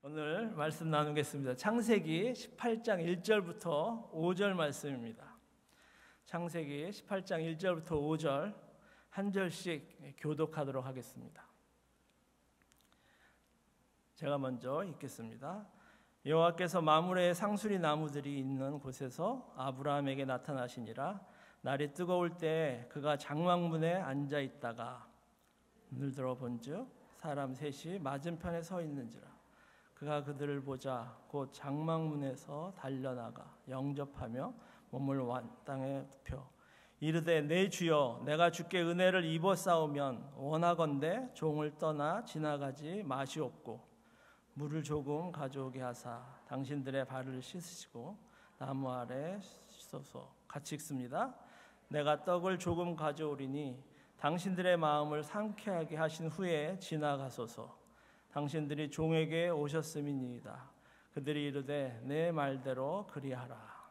오늘 말씀 나누겠습니다. 창세기 18장 1절부터 5절 말씀입니다. 창세기 18장 1절부터 5절 한 절씩 교독하도록 하겠습니다. 제가 먼저 읽겠습니다. 여호와께서 마므레의 상수리 나무들이 있는 곳에서 아브라함에게 나타나시니라. 날이 뜨거울 때 그가 장막문에 앉아 있다가 눈을 들어 본즉 사람 셋이 맞은편에 서 있는지라. 그가 그들을 보자 곧 장막문에서 달려나가 영접하며 몸을 땅에 눕혀 이르되 내 주여 내가 주께 은혜를 입어싸우면 원하건대 종을 떠나 지나가지 마시옵고 물을 조금 가져오게 하사 당신들의 발을 씻으시고 나무 아래 씻어서 같이 읽습니다. 내가 떡을 조금 가져오리니 당신들의 마음을 상쾌하게 하신 후에 지나가소서. 당신들이 종에게 오셨음이니이다. 그들이 이르되 내 말대로 그리하라.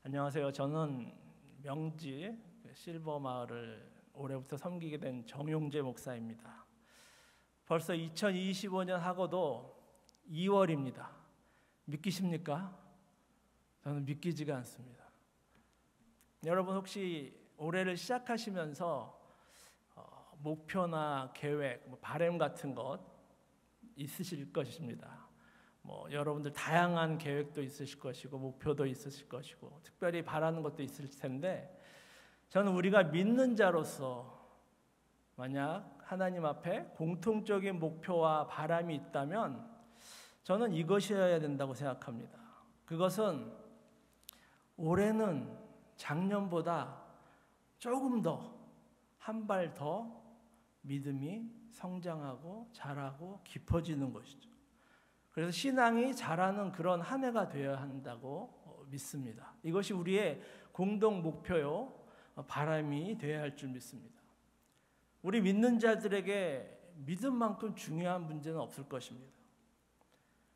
안녕하세요. 저는 명지 실버 마을을 올해부터 섬기게 된 정용재 목사입니다. 벌써 2025년 하고도 2월입니다. 믿기십니까? 저는 믿기지가 않습니다. 여러분 혹시 올해를 시작하시면서 목표나 계획, 바람 같은 것 있으실 것입니다. 여러분들 다양한 계획도 있으실 것이고 목표도 있으실 것이고 특별히 바라는 것도 있을 텐데 저는 우리가 믿는 자로서 만약 하나님 앞에 공통적인 목표와 바람이 있다면 저는 이것이어야 된다고 생각합니다. 그것은 올해는 작년보다 조금 더 한 발 더 믿음이 성장하고 자라고 깊어지는 것이죠. 그래서 신앙이 자라는 그런 한 해가 되어야 한다고 믿습니다. 이것이 우리의 공동 목표요 바람이 되어야 할 줄 믿습니다. 우리 믿는 자들에게 믿음만큼 중요한 문제는 없을 것입니다.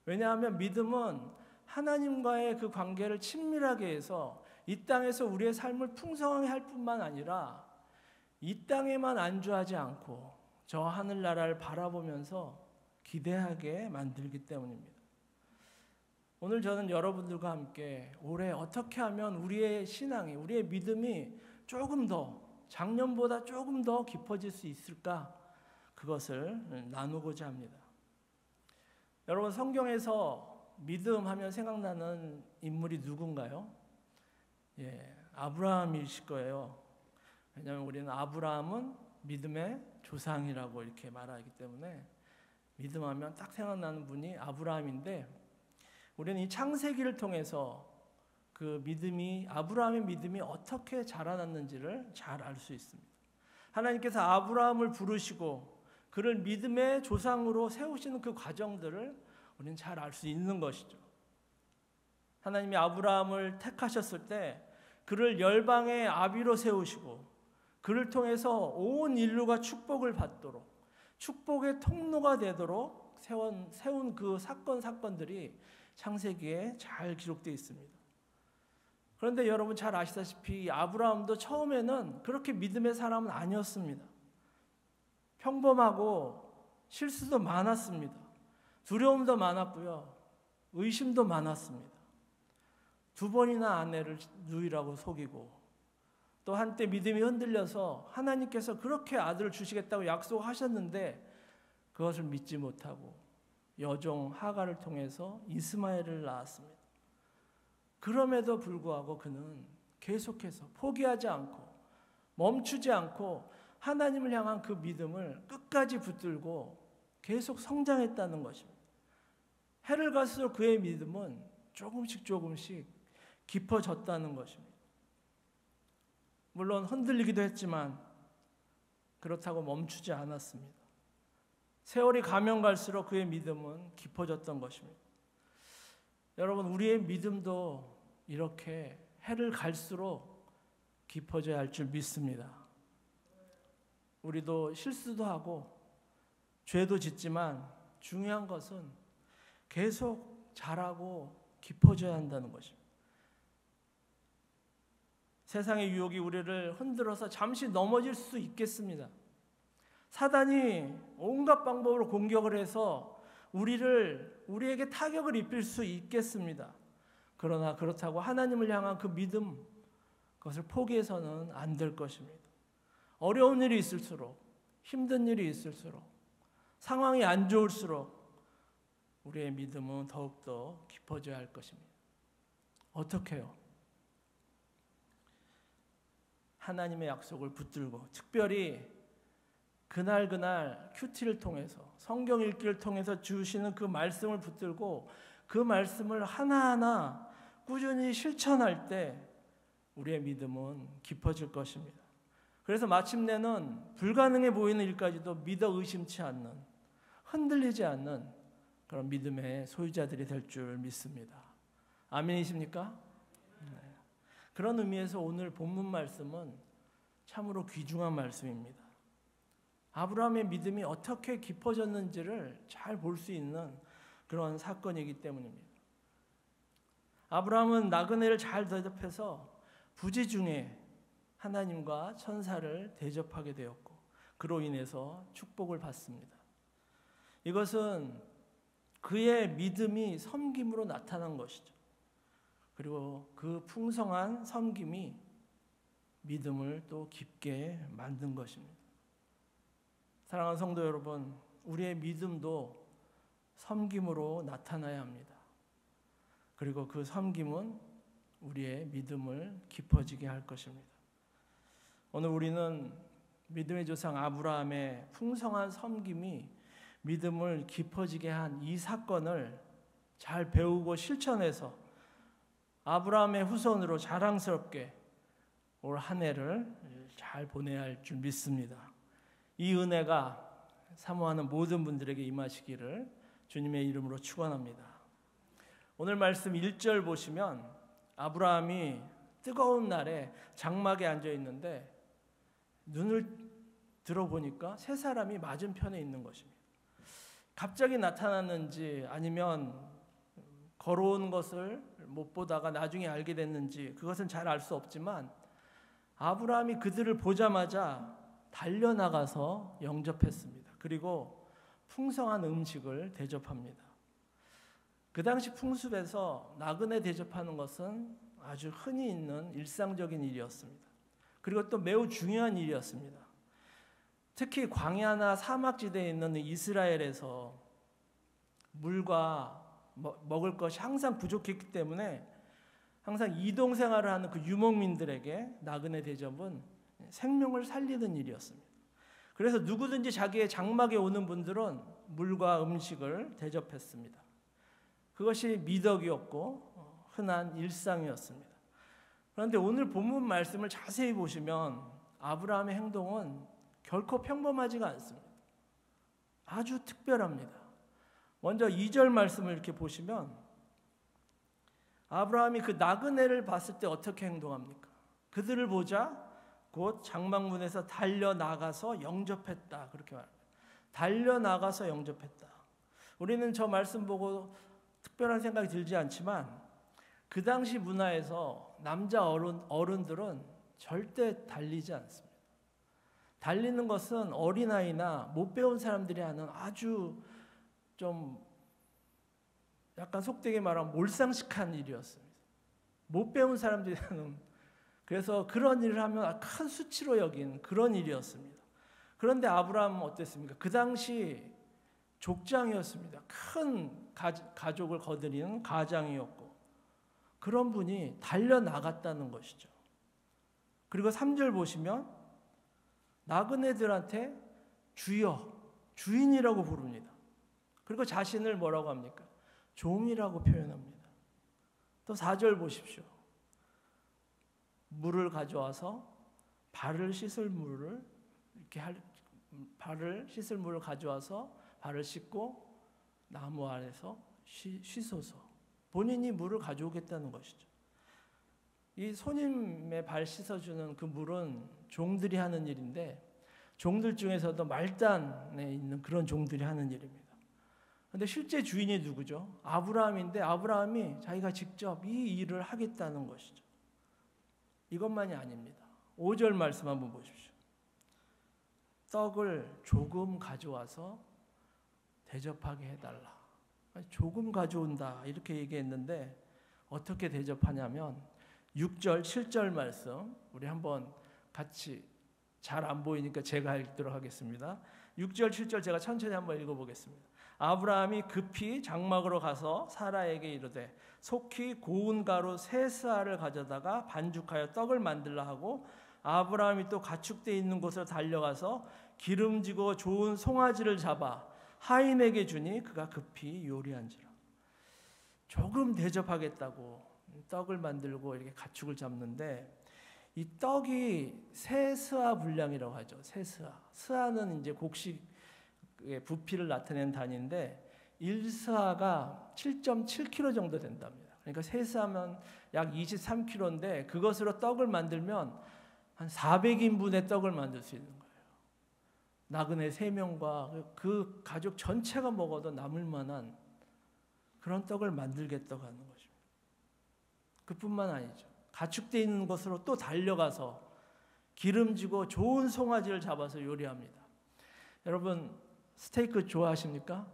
왜냐하면 믿음은 하나님과의 그 관계를 친밀하게 해서 이 땅에서 우리의 삶을 풍성하게 할 뿐만 아니라 이 땅에만 안주하지 않고 저 하늘나라를 바라보면서 기대하게 만들기 때문입니다. 오늘 저는 여러분들과 함께 올해 어떻게 하면 우리의 신앙이, 우리의 믿음이 조금 더 작년보다 조금 더 깊어질 수 있을까? 그것을 나누고자 합니다. 여러분 성경에서 믿음하면 생각나는 인물이 누군가요? 아브라함이실 거예요. 왜냐하면 우리는 아브라함은 믿음의 조상이라고 이렇게 말하기 때문에 믿음하면 딱 생각나는 분이 아브라함인데 우리는 이 창세기를 통해서 그 믿음이 아브라함의 믿음이 어떻게 자라났는지를 잘 알 수 있습니다. 하나님께서 아브라함을 부르시고 그를 믿음의 조상으로 세우시는 그 과정들을 우리는 잘 알 수 있는 것이죠. 하나님이 아브라함을 택하셨을 때 그를 열방의 아비로 세우시고 그를 통해서 온 인류가 축복을 받도록 축복의 통로가 되도록 세운 그 사건들이 창세기에 잘 기록되어 있습니다. 그런데 여러분 잘 아시다시피 아브라함도 처음에는 그렇게 믿음의 사람은 아니었습니다. 평범하고 실수도 많았습니다. 두려움도 많았고요. 의심도 많았습니다. 2번이나 아내를 누이라고 속이고 또 한때 믿음이 흔들려서 하나님께서 그렇게 아들을 주시겠다고 약속하셨는데 그것을 믿지 못하고 여종 하갈을 통해서 이스마엘을 낳았습니다. 그럼에도 불구하고 그는 계속해서 포기하지 않고 멈추지 않고 하나님을 향한 그 믿음을 끝까지 붙들고 계속 성장했다는 것입니다. 해를 갈수록 그의 믿음은 조금씩 깊어졌다는 것입니다. 물론 흔들리기도 했지만 그렇다고 멈추지 않았습니다. 세월이 가면 갈수록 그의 믿음은 깊어졌던 것입니다. 여러분 우리의 믿음도 이렇게 해를 갈수록 깊어져야 할 줄 믿습니다. 우리도 실수도 하고 죄도 짓지만 중요한 것은 계속 자라고 깊어져야 한다는 것입니다. 세상의 유혹이 우리를 흔들어서 잠시 넘어질 수 있겠습니다. 사단이 온갖 방법으로 공격을 해서 우리에게 타격을 입힐 수 있겠습니다. 그러나 그렇다고 하나님을 향한 그 믿음, 그것을 포기해서는 안 될 것입니다. 어려운 일이 있을수록, 힘든 일이 있을수록, 상황이 안 좋을수록 우리의 믿음은 더욱더 깊어져야 할 것입니다. 어떻게요? 하나님의 약속을 붙들고, 특별히 그날 큐티를 통해서, 성경 읽기를 통해서 주시는 그 말씀을 붙들고 그 말씀을 하나하나 꾸준히 실천할 때 우리의 믿음은 깊어질 것입니다. 그래서 마침내는 불가능해 보이는 일까지도 믿어 의심치 않는, 흔들리지 않는 그런 믿음의 소유자들이 될 줄 믿습니다. 아멘이십니까? 네. 그런 의미에서 오늘 본문 말씀은 참으로 귀중한 말씀입니다. 아브라함의 믿음이 어떻게 깊어졌는지를 잘 볼 수 있는 그런 사건이기 때문입니다. 아브라함은 나그네를 잘 대접해서 부지중에 하나님과 천사를 대접하게 되었고 그로 인해서 축복을 받습니다. 이것은 그의 믿음이 섬김으로 나타난 것이죠. 그리고 그 풍성한 섬김이 믿음을 또 깊게 만든 것입니다. 사랑하는 성도 여러분, 우리의 믿음도 섬김으로 나타나야 합니다. 그리고 그 섬김은 우리의 믿음을 깊어지게 할 것입니다. 오늘 우리는 믿음의 조상 아브라함의 풍성한 섬김이 믿음을 깊어지게 한 이 사건을 잘 배우고 실천해서 아브라함의 후손으로 자랑스럽게 올 한 해를 잘 보내야 할 줄 믿습니다. 이 은혜가 사모하는 모든 분들에게 임하시기를 주님의 이름으로 축원합니다. 오늘 말씀 1절 보시면 아브라함이 뜨거운 날에 장막에 앉아 있는데 눈을 들어보니까 세 사람이 맞은편에 있는 것입니다. 갑자기 나타났는지 아니면 걸어온 것을 못 보다가 나중에 알게 됐는지 그것은 잘 알 수 없지만 아브라함이 그들을 보자마자 달려나가서 영접했습니다. 그리고 풍성한 음식을 대접합니다. 그 당시 풍습에서 나그네 대접하는 것은 아주 흔히 있는 일상적인 일이었습니다. 그리고 또 매우 중요한 일이었습니다. 특히 광야나 사막지대에 있는 이스라엘에서 물과 먹을 것이 항상 부족했기 때문에 항상 이동 생활을 하는 그 유목민들에게 나그네 대접은 생명을 살리는 일이었습니다. 그래서 누구든지 자기의 장막에 오는 분들은 물과 음식을 대접했습니다. 그것이 미덕이었고 흔한 일상이었습니다. 그런데 오늘 본문 말씀을 자세히 보시면 아브라함의 행동은 결코 평범하지가 않습니다. 아주 특별합니다. 먼저 2절 말씀을 이렇게 보시면 아브라함이 그 나그네를 봤을 때 어떻게 행동합니까? 그들을 보자 곧 장막문에서 달려나가서 영접했다. 그렇게 말합니다. 달려나가서 영접했다. 우리는 저 말씀 보고 특별한 생각이 들지 않지만 그 당시 문화에서 남자 어른들은 절대 달리지 않습니다. 달리는 것은 어린아이나 못 배운 사람들이 하는 아주 좀 약간 속되게 말하면 몰상식한 일이었습니다. 못 배운 사람들이 하는, 그래서 그런 일을 하면 큰 수치로 여긴 그런 일이었습니다. 그런데 아브라함은 어땠습니까? 그 당시 족장이었습니다. 큰 가족을 거느리는 가장이었고 그런 분이 달려나갔다는 것이죠. 그리고 3절 보시면 나그네들한테 주여, 주인이라고 부릅니다. 그리고 자신을 뭐라고 합니까? 종이라고 표현합니다. 또 4절 보십시오. 물을 가져와서 발을 씻을 물을 가져와서 발을 씻고 나무 아래서 쉬소서. 본인이 물을 가져오겠다는 것이죠. 이 손님의 발 씻어주는 그 물은 종들이 하는 일인데 종들 중에서도 말단에 있는 그런 종들이 하는 일입니다. 그런데 실제 주인이 누구죠? 아브라함인데 아브라함이 자기가 직접 이 일을 하겠다는 것이죠. 이것만이 아닙니다. 5절 말씀 한번 보십시오. 떡을 조금 가져와서 대접하게 해달라. 조금 가져온다 이렇게 얘기했는데 어떻게 대접하냐면 6절, 7절 말씀 우리 한번 같이, 잘 안 보이니까 제가 읽도록 하겠습니다. 6절, 7절 제가 천천히 한번 읽어보겠습니다. 아브라함이 급히 장막으로 가서 사라에게 이르되 속히 고운 가루 세 스아를 가져다가 반죽하여 떡을 만들라 하고, 아브라함이 또 가축대 있는 곳으로 달려가서 기름지고 좋은 송아지를 잡아 하인에게 주니 그가 급히 요리한지라. 조금 대접하겠다고 떡을 만들고 이렇게 가축을 잡는데, 이 떡이 세 스아 분량이라고 하죠. 세 스아. 스아는 이제 곡식의 부피를 나타내는 단위인데 1스아가 7.7kg 정도 된답니다. 그러니까 세 스아면 약 23kg인데 그것으로 떡을 만들면 한 400인분의 떡을 만들 수 있는 거예요. 나그네 3명과 그 가족 전체가 먹어도 남을 만한 그런 떡을 만들겠다고 하는 것입니다. 그뿐만 아니죠. 가축대 있는 곳으로 또 달려가서 기름지고 좋은 송아지를 잡아서 요리합니다. 여러분 스테이크 좋아하십니까?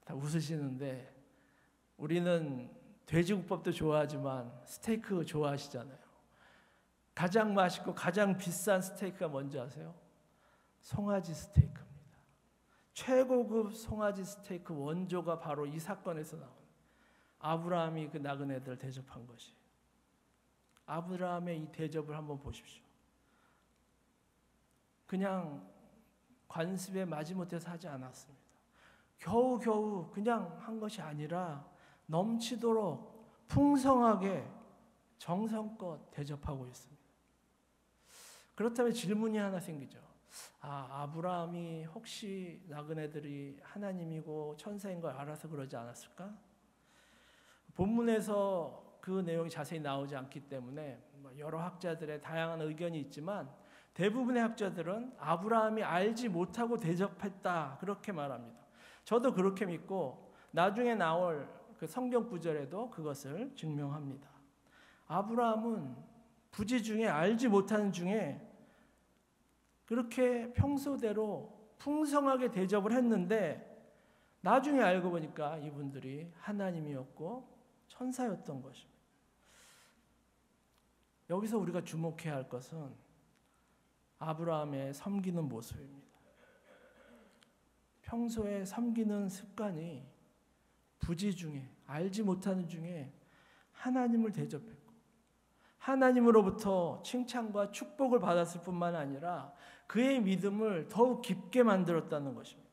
다 웃으시는데 우리는 돼지국밥도 좋아하지만 스테이크 좋아하시잖아요. 가장 맛있고 가장 비싼 스테이크가 뭔지 아세요? 송아지 스테이크입니다. 최고급 송아지 스테이크 원조가 바로 이 사건에서 나온 아브라함이 그 나그네들을 대접한 것이. 아브라함의 이 대접을 한번 보십시오. 그냥 관습에 마지못해서 하지 않았습니다. 겨우겨우 그냥 한 것이 아니라 넘치도록 풍성하게 정성껏 대접하고 있습니다. 그렇다면 질문이 하나 생기죠. 아브라함이 혹시 나그네들이 하나님이고 천사인 걸 알아서 그러지 않았을까? 본문에서 그 내용이 자세히 나오지 않기 때문에 여러 학자들의 다양한 의견이 있지만 대부분의 학자들은 아브라함이 알지 못하고 대접했다 그렇게 말합니다. 저도 그렇게 믿고 나중에 나올 그 성경 구절에도 그것을 증명합니다. 아브라함은 부지 중에 알지 못하는 중에 그렇게 평소대로 풍성하게 대접을 했는데 나중에 알고 보니까 이분들이 하나님이었고 천사였던 것입니다. 여기서 우리가 주목해야 할 것은 아브라함의 섬기는 모습입니다. 평소에 섬기는 습관이 부지 중에 알지 못하는 중에 하나님을 대접했고 하나님으로부터 칭찬과 축복을 받았을 뿐만 아니라 그의 믿음을 더욱 깊게 만들었다는 것입니다.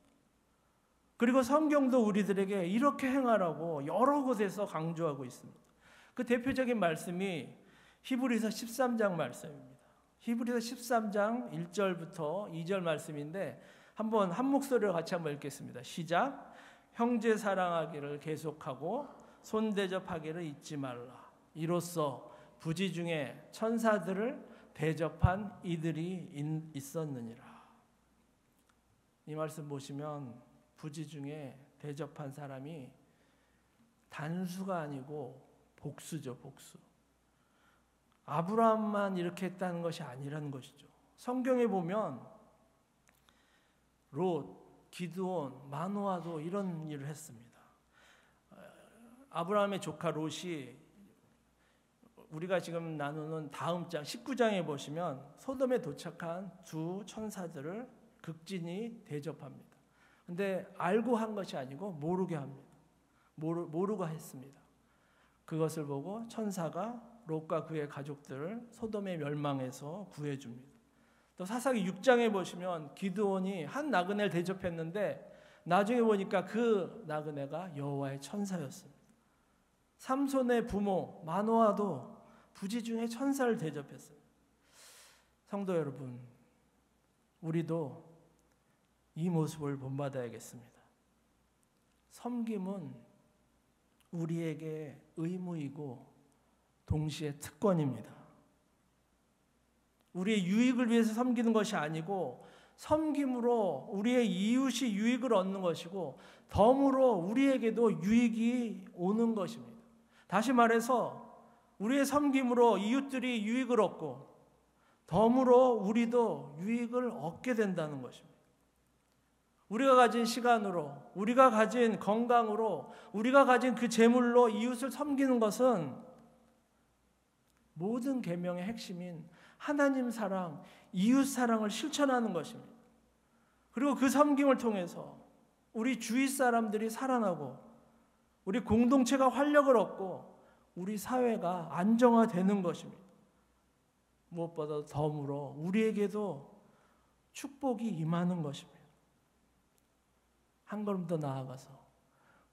그리고 성경도 우리들에게 이렇게 행하라고 여러 곳에서 강조하고 있습니다. 그 대표적인 말씀이 히브리서 13장 말씀입니다. 히브리서 13장 1절부터 2절 말씀인데 한번 한 목소리로 같이 한번 읽겠습니다. 시작. 형제 사랑하기를 계속하고 손대접하기를 잊지 말라. 이로써 부지 중에 천사들을 대접한 이들이 있었느니라. 이 말씀 보시면 부지 중에 대접한 사람이 단수가 아니고 복수죠, 복수. 아브라함만 이렇게 했다는 것이 아니라는 것이죠. 성경에 보면 롯, 기드온, 마노아도 이런 일을 했습니다. 아브라함의 조카 롯이 우리가 지금 나누는 다음 장 19장에 보시면 소돔에 도착한 두 천사들을 극진히 대접합니다. 근데 알고 한 것이 아니고 모르게 합니다. 모르고 했습니다. 그것을 보고 천사가 롯과 그의 가족들을 소돔의 멸망에서 구해줍니다. 또 사사기 6장에 보시면 기드온이 한 나그네를 대접했는데 나중에 보니까 그 나그네가 여호와의 천사였습니다. 삼손의 부모 마노아도 부지 중에 천사를 대접했어요. 성도 여러분, 우리도 이 모습을 본받아야겠습니다. 섬김은 우리에게 의무이고 동시에 특권입니다. 우리의 유익을 위해서 섬기는 것이 아니고 섬김으로 우리의 이웃이 유익을 얻는 것이고 덤으로 우리에게도 유익이 오는 것입니다. 다시 말해서 우리의 섬김으로 이웃들이 유익을 얻고 덤으로 우리도 유익을 얻게 된다는 것입니다. 우리가 가진 시간으로, 우리가 가진 건강으로, 우리가 가진 그 재물로 이웃을 섬기는 것은 모든 계명의 핵심인 하나님 사랑, 이웃 사랑을 실천하는 것입니다. 그리고 그 섬김을 통해서 우리 주위 사람들이 살아나고 우리 공동체가 활력을 얻고 우리 사회가 안정화되는 것입니다. 무엇보다 덤으로 우리에게도 축복이 임하는 것입니다. 한 걸음 더 나아가서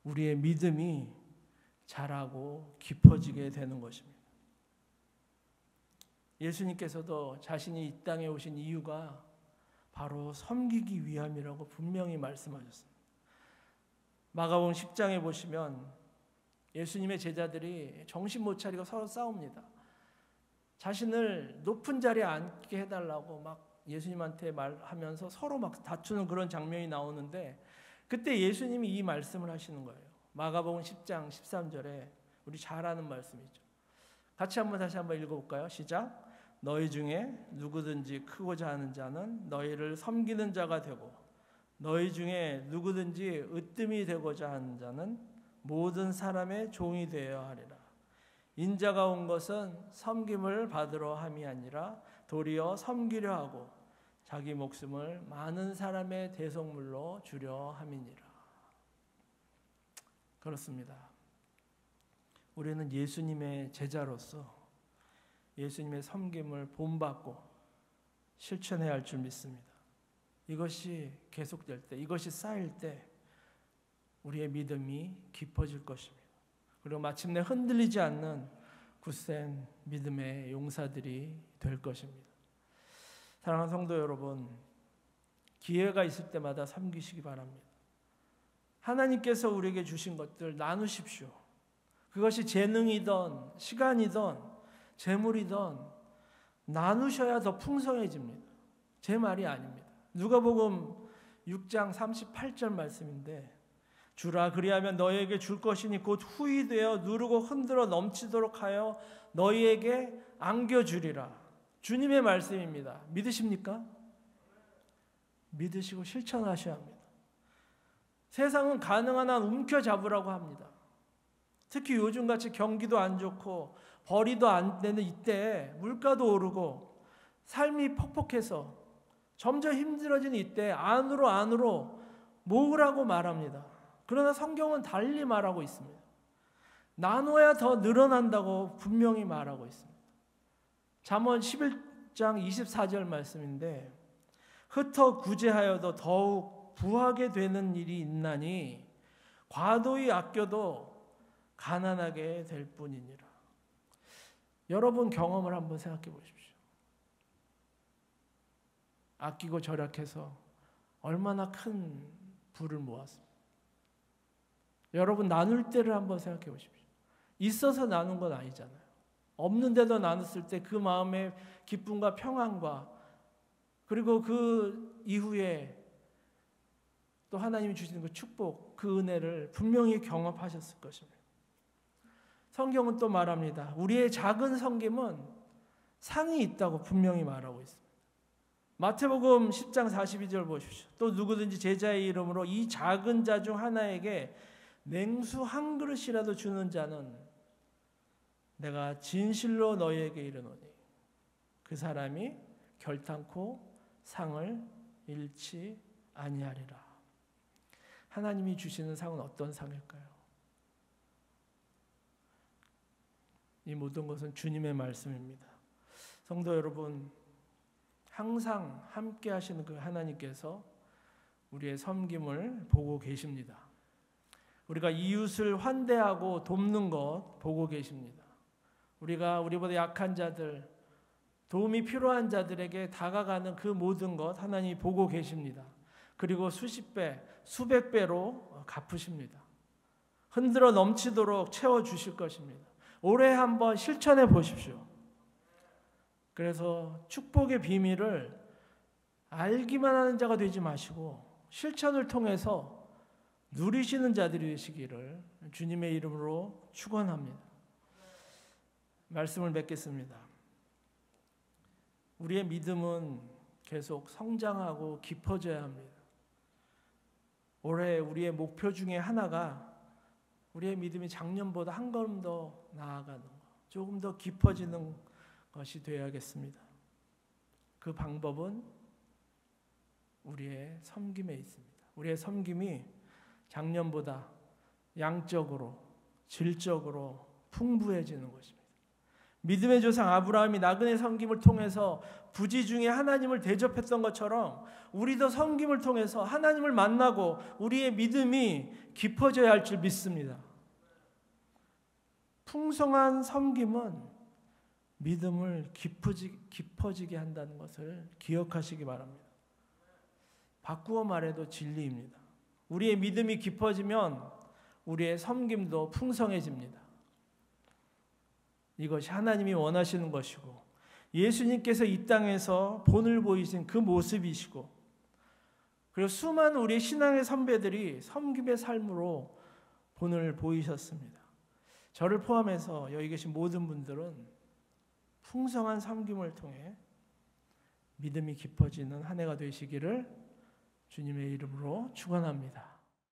우리의 믿음이 자라고 깊어지게 되는 것입니다. 예수님께서도 자신이 이 땅에 오신 이유가 바로 섬기기 위함이라고 분명히 말씀하셨습니다. 마가복음 10장에 보시면 예수님의 제자들이 정신 못 차리고 서로 싸웁니다. 자신을 높은 자리에 앉게 해달라고 막 예수님한테 말하면서 서로 막 다투는 그런 장면이 나오는데 그때 예수님이 이 말씀을 하시는 거예요. 마가복음 10장 13절에 우리 잘 아는 말씀이죠. 같이 다시 한번 읽어볼까요? 시작. 너희 중에 누구든지 크고자 하는 자는 너희를 섬기는 자가 되고 너희 중에 누구든지 으뜸이 되고자 하는 자는 모든 사람의 종이 되어야 하리라. 인자가 온 것은 섬김을 받으러 함이 아니라 도리어 섬기려 하고 자기 목숨을 많은 사람의 대속물로 주려 함이니라. 그렇습니다. 우리는 예수님의 제자로서 예수님의 섬김을 본받고 실천해야 할 줄 믿습니다. 이것이 계속될 때, 이것이 쌓일 때 우리의 믿음이 깊어질 것입니다. 그리고 마침내 흔들리지 않는 굳센 믿음의 용사들이 될 것입니다. 사랑하는 성도 여러분, 기회가 있을 때마다 섬기시기 바랍니다. 하나님께서 우리에게 주신 것들 나누십시오. 그것이 재능이든 시간이든 재물이든 나누셔야 더 풍성해집니다. 제 말이 아닙니다. 누가복음 6장 38절 말씀인데 주라 그리하면 너희에게 줄 것이니 곧 후히 되어 누르고 흔들어 넘치도록 하여 너희에게 안겨주리라. 주님의 말씀입니다. 믿으십니까? 믿으시고 실천하셔야 합니다. 세상은 가능한 한 움켜잡으라고 합니다. 특히 요즘같이 경기도 안 좋고 벌이도 안 되는 이때 물가도 오르고 삶이 퍽퍽해서 점점 힘들어지는 이때 안으로 모으라고 말합니다. 그러나 성경은 달리 말하고 있습니다. 나눠야 더 늘어난다고 분명히 말하고 있습니다. 잠언 11장 24절 말씀인데 흩어 구제하여도 더욱 부하게 되는 일이 있나니 과도히 아껴도 가난하게 될 뿐이니라. 여러분 경험을 한번 생각해 보십시오. 아끼고 절약해서 얼마나 큰 부를 모았습니다. 여러분 나눌 때를 한번 생각해 보십시오. 있어서 나눈 건 아니잖아요. 없는데도 나눴을 때 그 마음의 기쁨과 평안과 그리고 그 이후에 또 하나님이 주시는 그 축복, 그 은혜를 분명히 경험하셨을 것입니다. 성경은 또 말합니다. 우리의 작은 섬김은 상이 있다고 분명히 말하고 있습니다. 마태복음 10장 42절 보십시오. 또 누구든지 제자의 이름으로 이 작은 자 중 하나에게 냉수 한 그릇이라도 주는 자는 내가 진실로 너희에게 이르노니 그 사람이 결탄코 상을 잃지 아니하리라. 하나님이 주시는 상은 어떤 상일까요? 이 모든 것은 주님의 말씀입니다. 성도 여러분, 항상 함께 하시는 그 하나님께서 우리의 섬김을 보고 계십니다. 우리가 이웃을 환대하고 돕는 것 보고 계십니다. 우리가 우리보다 약한 자들, 도움이 필요한 자들에게 다가가는 그 모든 것 하나님이 보고 계십니다. 그리고 수십 배, 수백 배로 갚으십니다. 흔들어 넘치도록 채워주실 것입니다. 올해 한번 실천해 보십시오. 그래서 축복의 비밀을 알기만 하는 자가 되지 마시고 실천을 통해서 누리시는 자들이 되시기를 주님의 이름으로 축원합니다. 말씀을 맺겠습니다. 우리의 믿음은 계속 성장하고 깊어져야 합니다. 올해 우리의 목표 중에 하나가 우리의 믿음이 작년보다 한 걸음 더 나아가는 것, 조금 더 깊어지는 것이 되어야겠습니다. 그 방법은 우리의 섬김에 있습니다. 우리의 섬김이 작년보다 양적으로, 질적으로 풍부해지는 것입니다. 믿음의 조상 아브라함이 나그네 섬김을 통해서 부지 중에 하나님을 대접했던 것처럼 우리도 섬김을 통해서 하나님을 만나고 우리의 믿음이 깊어져야 할 줄 믿습니다. 풍성한 섬김은 믿음을 깊어지게 한다는 것을 기억하시기 바랍니다. 바꾸어 말해도 진리입니다. 우리의 믿음이 깊어지면 우리의 섬김도 풍성해집니다. 이것이 하나님이 원하시는 것이고 예수님께서 이 땅에서 본을 보이신 그 모습이시고 그리고 수많은 우리의 신앙의 선배들이 섬김의 삶으로 본을 보이셨습니다. 저를 포함해서 여기 계신 모든 분들은 풍성한 섬김을 통해 믿음이 깊어지는 한 해가 되시기를 주님의 이름으로 축원합니다.